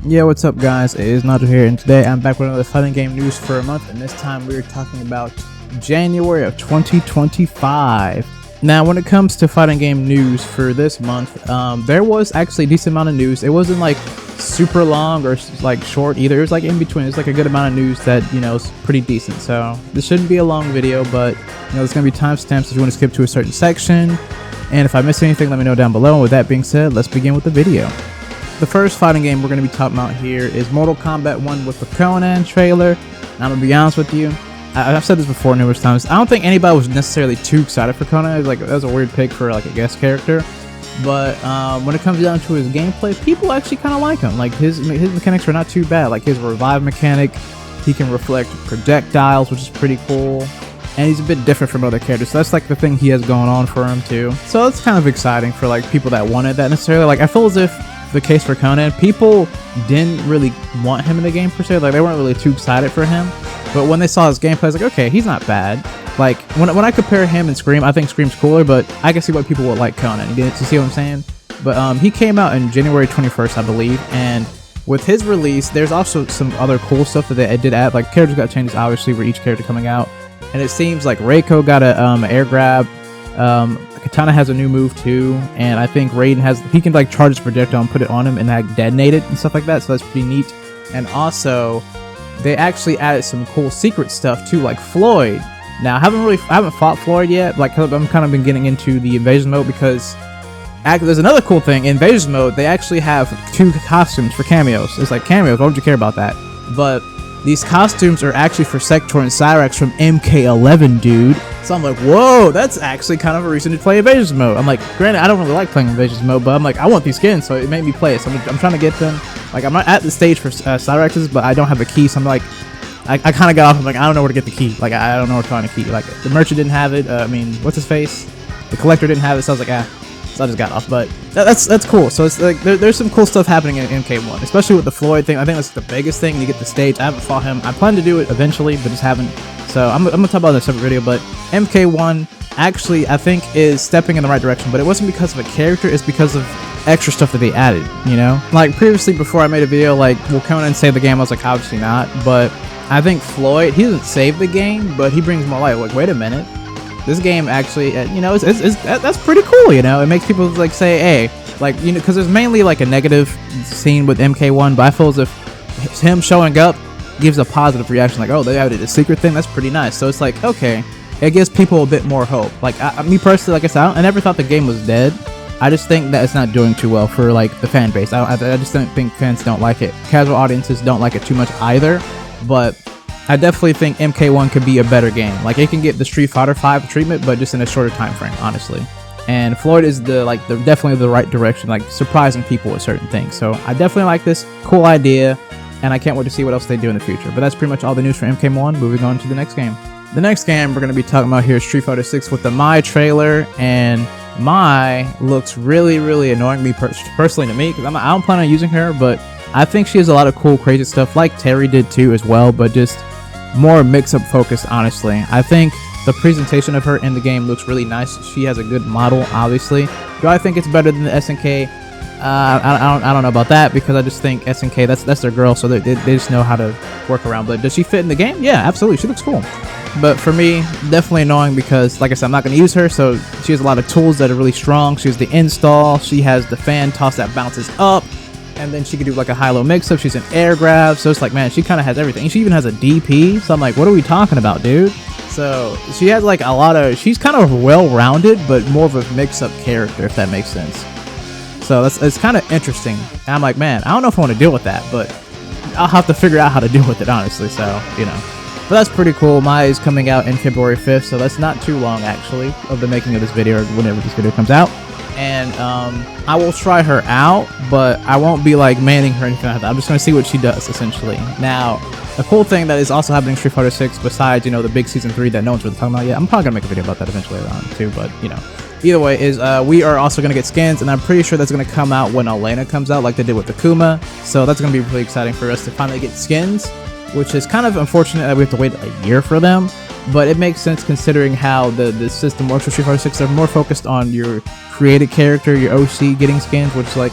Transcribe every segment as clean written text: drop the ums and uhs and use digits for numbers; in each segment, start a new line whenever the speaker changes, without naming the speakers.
Yo, what's up guys, it is Nacho here, and today I'm back with another fighting game news for a month, and this time we're talking about January of 2025. Now, when it comes to fighting game news for this month, there was actually a decent amount of news. It wasn't like super long or like short either. It was like in between. It's like a good amount of news that, you know, is pretty decent. So this shouldn't be a long video, but you know, there's gonna be timestamps if you want to skip to a certain section. And if I miss anything, let me know down below. And with that being said, let's begin with the video. The first fighting game we're going to be talking about here is Mortal Kombat 1 with the Conan trailer. And I'm going to be honest with you, I've said this before numerous times. I don't think anybody was necessarily too excited for Conan. It was like, that was a weird pick for like a guest character. But when it comes down to his gameplay, people actually kind of like him. Like his mechanics are not too bad. Like his revive mechanic, he can reflect projectiles, which is pretty cool. And he's a bit different from other characters, so that's like the thing he has going on for him too. So it's kind of exciting for like people that wanted that necessarily. Like I feel as if the case for Conan, people didn't really want him in the game per se. Like they weren't really too excited for him. But when they saw his gameplay, I was like, okay, he's not bad. Like when I compare him and Scream, I think Scream's cooler, but I can see why people would like Conan. You see what I'm saying? But he came out in January 21st, I believe, and with his release, there's also some other cool stuff that they did add. Like characters got changes obviously for each character coming out. And it seems like Reiko got a air grab. Katana has a new move too, and I think Raiden he can like charge his projectile and put it on him and like detonate it and stuff like that. So that's pretty neat. And also, they actually added some cool secret stuff too, like Floyd. Now I haven't fought Floyd yet. Like I'm kind of been getting into the invasion mode because there's another cool thing in invasion mode. They actually have 2 costumes for cameos. It's like cameos. Why would you care about that? But these costumes are actually for Sector and Cyrax from MK11, dude. So I'm like, whoa, that's actually kind of a reason to play Invasions mode. I'm like, granted, I don't really like playing Invasions mode, but I'm like, I want these skins, so it made me play it. So I'm trying to get them. Like, I'm not at the stage for Cyrax's, but I don't have a key, so I'm like, I kind of got off. I'm like, I don't know where to get the key. Like, I don't know where to find a key. Like, the merchant didn't have it. I mean, what's his face? The collector didn't have it, so I was like, So I just got off, but that's cool. So it's like there's some cool stuff happening in MK1, especially with the Floyd thing. I think that's the biggest thing. You get the stage. I haven't fought him. I plan to do it eventually, but just haven't. So I'm gonna talk about it in a separate video. But MK1 actually I think is stepping in the right direction, but it wasn't because of a character. It's because of extra stuff that they added. You know, like previously before I made a video like, will Conan save the game? I was like, obviously not. But I think Floyd, he doesn't save the game, but he brings more light. Like, wait a minute. This game actually, you know, that's pretty cool, you know? It makes people, like, say, hey, like, you know, because there's mainly, like, a negative scene with MK1, but I feel as if him showing up gives a positive reaction, like, oh, they added a secret thing, that's pretty nice. So it's like, okay, it gives people a bit more hope. Like, me personally, like I said, I never thought the game was dead. I just think that it's not doing too well for, like, the fan base. I just don't think fans don't like it. Casual audiences don't like it too much either, but I definitely think MK1 could be a better game. Like, it can get the Street Fighter V treatment, but just in a shorter time frame, honestly. And Floyd is definitely the right direction, like surprising people with certain things. So I definitely like this cool idea, and I can't wait to see what else they do in the future. But that's pretty much all the news for MK1. Moving on to the next game. The next game we're going to be talking about here is Street Fighter 6 with the Mai trailer, and Mai looks really, really annoying me personally to me, because I don't plan on using her, but I think she has a lot of cool, crazy stuff, like Terry did too as well, but just more mix-up focused, honestly. I think the presentation of her in the game looks really nice. She has a good model, obviously. Do I think it's better than the SNK? I don't know about that, because I just think SNK, that's their girl, so they just know how to work around. But does she fit in the game? Yeah, absolutely. She looks cool. But for me, definitely annoying, because like I said, I'm not going to use her, so she has a lot of tools that are really strong. She has the install, she has the fan toss that bounces up, and then she could do like a high-low mix-up. She's an air grab, so it's like, man, she kind of has everything. She even has a DP, so I'm like, what are we talking about, dude? So she has like a lot of, she's kind of well-rounded, but more of a mix-up character, if that makes sense. So it's kind of interesting. And I'm like, man, I don't know if I want to deal with that, but I'll have to figure out how to deal with it, honestly. So, you know. But that's pretty cool. Mai is coming out in February 5th, so that's not too long, actually, of the making of this video, or whenever this video comes out. And I will try her out, but I won't be like manning her or anything like that. I'm just going to see what she does, essentially. Now, a cool thing that is also happening in Street Fighter 6, besides, you know, the big Season 3 that no one's really talking about yet, I'm probably going to make a video about that eventually later on, too, but, you know. Either way, is we are also going to get skins, and I'm pretty sure that's going to come out when Elena comes out, like they did with Akuma. So that's going to be really exciting for us to finally get skins, which is kind of unfortunate that we have to wait a year for them. But it makes sense considering how the system works for Street Fighter 6. They're more focused on your created character, your OC getting skins, which is like,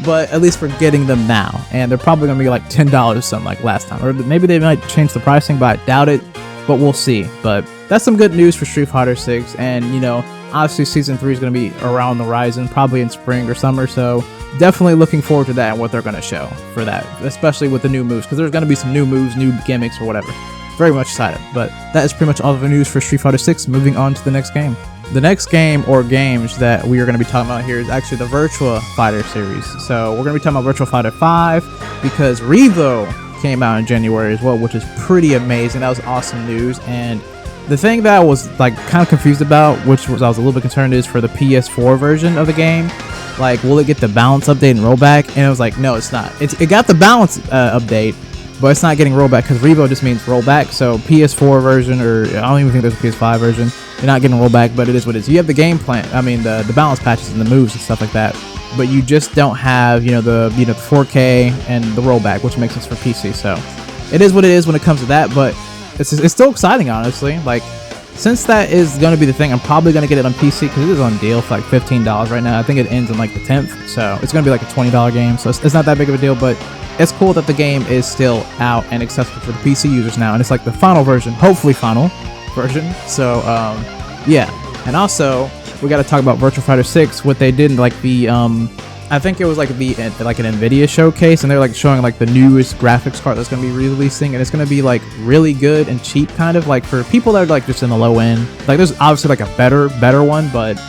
but at least we're getting them now, and they're probably gonna be like $10 or something like last time, or maybe they might change the pricing, but I doubt it. But we'll see. But that's some good news for Street Fighter 6, and you know, obviously Season 3 is gonna be around the horizon, probably in spring or summer. So definitely looking forward to that and what they're gonna show for that, especially with the new moves, because there's gonna be some new moves, new gimmicks, or whatever. Very much excited. But that is pretty much all of the news for Street Fighter 6. Moving on to the next game. The next game or games that we are going to be talking about here is actually the Virtua Fighter series. So we're going to be talking about Virtua Fighter 5 because Revo came out in January as well, which is pretty amazing. That was awesome news. And the thing that I was like kind of confused about, which was I was a little bit concerned, is for the PS4 version of the game. Like, will it get the balance update and rollback? And I was like, no, it's not. It got the balance update, but it's not getting rollback because Revo just means rollback. So PS4 version, or I don't even think there's a PS5 version, you're not getting rollback, but it is what it is. You have the game plan, I mean the balance patches and the moves and stuff like that, but you just don't have the 4K and the rollback, which makes sense for PC. So it is what it is when it comes to that, but it's still exciting, honestly. Like, since that is going to be the thing, I'm probably going to get it on PC because it is on deal for like $15 right now. I think it ends on like the 10th, so it's going to be like a $20 game, so it's not that big of a deal. But it's cool that the game is still out and accessible for the PC users now, and it's like the final version, hopefully final version. So yeah. And also we got to talk about Virtua Fighter 6. What they did in like the I think it was like an Nvidia showcase, and they're like showing like the newest graphics card that's going to be releasing, and it's going to be like really good and cheap, kind of like for people that are like just in the low end. Like, there's obviously like a better one, but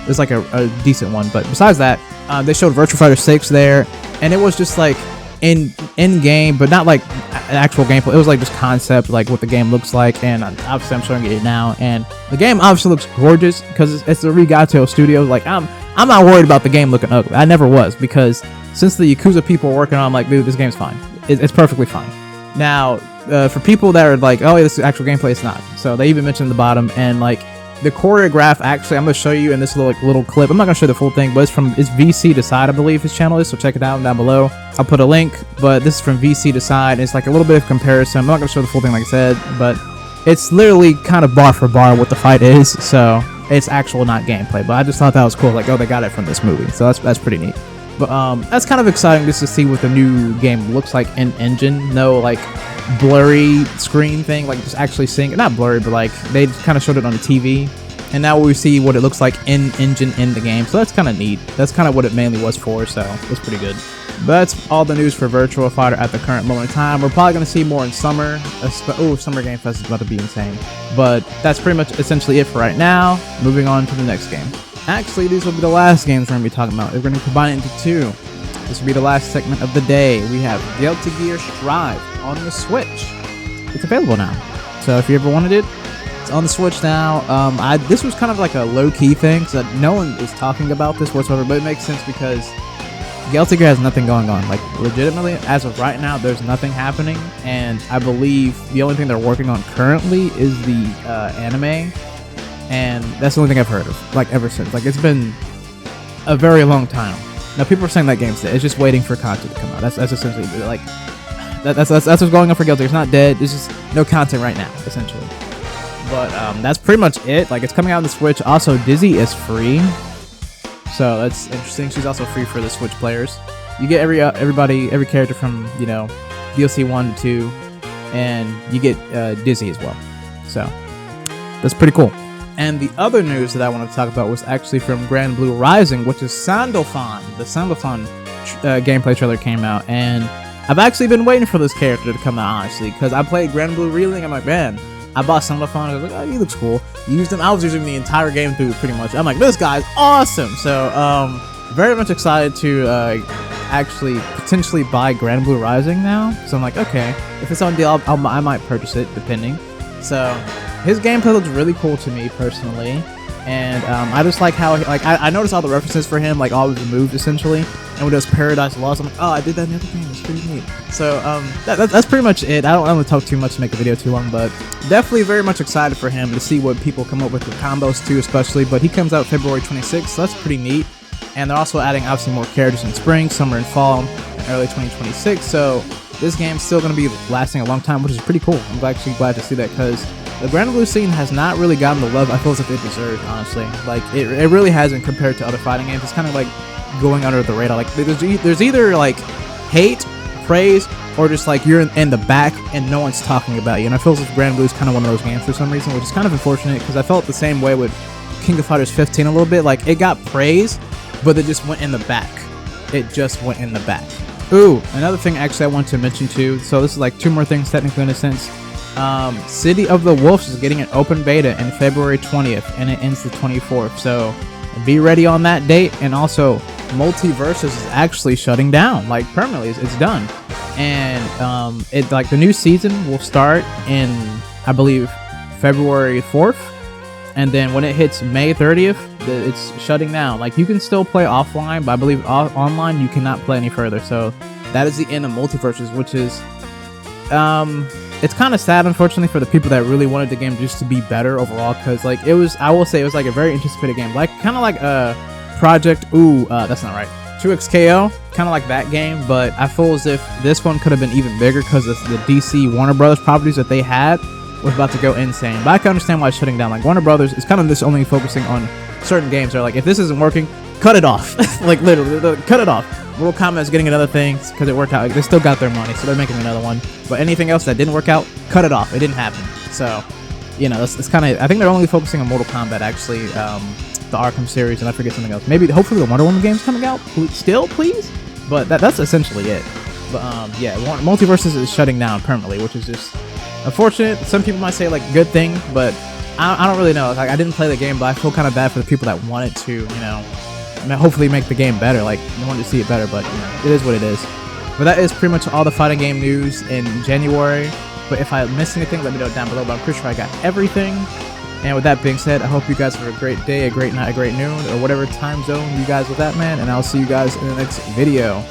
there's like a decent one. But besides that, they showed Virtua Fighter 6 there, and it was just like in game, but not like an actual gameplay. It was like just concept, like what the game looks like, and obviously I'm showing it now, and the game obviously looks gorgeous because it's the Rigato Studios. Like, I'm not worried about the game looking ugly. I never was, because since the Yakuza people are working on, I'm like, dude, this game's fine. It's perfectly fine. Now, for people that are like, oh, this is actual gameplay, it's not. So they even mentioned the bottom, and like the choreograph, actually, I'm going to show you in this little clip. I'm not going to show the full thing, but it's VC Decide, I believe his channel is, so check it out down below. I'll put a link, but this is from VC Decide. It's like a little bit of comparison. I'm not going to show the full thing like I said, but it's literally kind of bar for bar what the fight is, so it's actual, not gameplay. But I just thought that was cool, like, oh, they got it from this movie, so that's pretty neat. But that's kind of exciting just to see what the new game looks like in engine. No like blurry screen thing, like just actually seeing it, not blurry, but like they kind of showed it on the TV, and now we see what it looks like in engine in the game. So that's kind of neat. That's kind of what it mainly was for, so it's pretty good. But that's all the news for Virtua Fighter at the current moment in time. We're probably going to see more in summer. Summer Game Fest is about to be insane. But that's pretty much essentially it for right now. Moving on to the next game. Actually, these will be the last games we're going to be talking about. We're going to combine it into two. This will be the last segment of the day. We have Guilty Gear Strive on the Switch. It's available now. So if you ever wanted it, it's on the Switch now. This was kind of like a low-key thing, so no one is talking about this whatsoever, but it makes sense because Guilty Gear has nothing going on. Like, legitimately, as of right now, there's nothing happening, and I believe the only thing they're working on currently is the anime, and that's the only thing I've heard of, like, ever since. Like, it's been a very long time. Now, people are saying that game's dead. It's just waiting for content to come out. That's essentially, like, that's what's going on for Guilty Gear. It's not dead. There's just no content right now, essentially. But that's pretty much it. Like, it's coming out on the Switch. Also, Dizzy is free, so that's interesting. She's also free for the Switch players. You get every character from, you know, DLC 1 to 2, and you get Dizzy as well. So that's pretty cool. And the other news that I want to talk about was actually from Grand Blue Rising, which is Sandalphon. The Sandalphon gameplay trailer came out, and I've actually been waiting for this character to come out, honestly, because I played Grand Blue Reeling. I'm like, man, I bought Sandalphon. I was like, oh, he looks cool. Used him. I was using the entire game through, pretty much. I'm like, this guy's awesome. So, very much excited to actually potentially buy Grand Blue Rising now. So I'm like, okay, if it's on deal, I might purchase it, depending. So his gameplay looks really cool to me personally, and I just like how I noticed all the references for him, like all of the moves essentially, and when it was Paradise Lost, I'm like, oh, I did that in the other game. It's pretty neat. So that's pretty much it. I don't want to talk too much to make the video too long, but definitely very much excited for him to see what people come up with combos too, especially. But he comes out February 26th, so that's pretty neat. And they're also adding obviously more characters in spring, summer, and fall, and early 2026. So this game's still going to be lasting a long time, which is pretty cool. I'm actually glad to see that, because the Grand Blue scene has not really gotten the love I feel as if it deserved, honestly. Like, it really hasn't compared to other fighting games. It's kind of like going under the radar. Like there's either like hate, praise, or just like you're in the back and no one's talking about you. And I feel as if Grand Blue's kind of one of those games for some reason, which is kind of unfortunate because I felt the same way with King of Fighters 15 a little bit. Like it got praise, but it just went in the back. It just went in the back. Ooh, another thing actually I want to mention too. So this is like 2 more things technically in a sense. City of the Wolves is getting an open beta in February 20th and it ends the 24th. So be ready on that date. And also Multiverses is actually shutting down, like permanently. It's done. And it like the new season will start in, I believe, February 4th. And then when it hits May 30th, it's shutting down. Like you can still play offline, but I believe online you cannot play any further. So that is the end of Multiverses, which is it's kind of sad, unfortunately, for the people that really wanted the game just to be better overall. Because like it was, I will say, it was like a very anticipated game, like kind of like Project. That's not right. 2XKO, kind of like that game. But I feel as if this one could have been even bigger because the DC Warner Brothers properties that they had was about to go insane. But I can understand why it's shutting down. Like Warner Brothers is kind of just only focusing on certain games. They're like, if this isn't working, cut it off. Like literally, cut it off. Mortal Kombat is getting another thing because it worked out. Like, they still got their money, so they're making another one. But anything else that didn't work out, cut it off. It didn't happen. So, you know, it's kind of. I think they're only focusing on Mortal Kombat actually, the Arkham series, and I forget something else. Maybe, hopefully, the Wonder Woman game's coming out still, please. But that's essentially it. But yeah, Multiverses is shutting down permanently, which is just unfortunate. Some people might say like good thing, but I don't really know. Like I didn't play the game, but I feel kind of bad for the people that wanted to, you know, hopefully make the game better. Like I wanted to see it better, but you know, it is what it is. But that is pretty much all the fighting game news in January. But if I missed anything, let me know down below. But I'm pretty sure I got everything. And with that being said, I hope you guys have a great day, a great night, a great noon, or whatever time zone you guys was at, man. And I'll see you guys in the next video.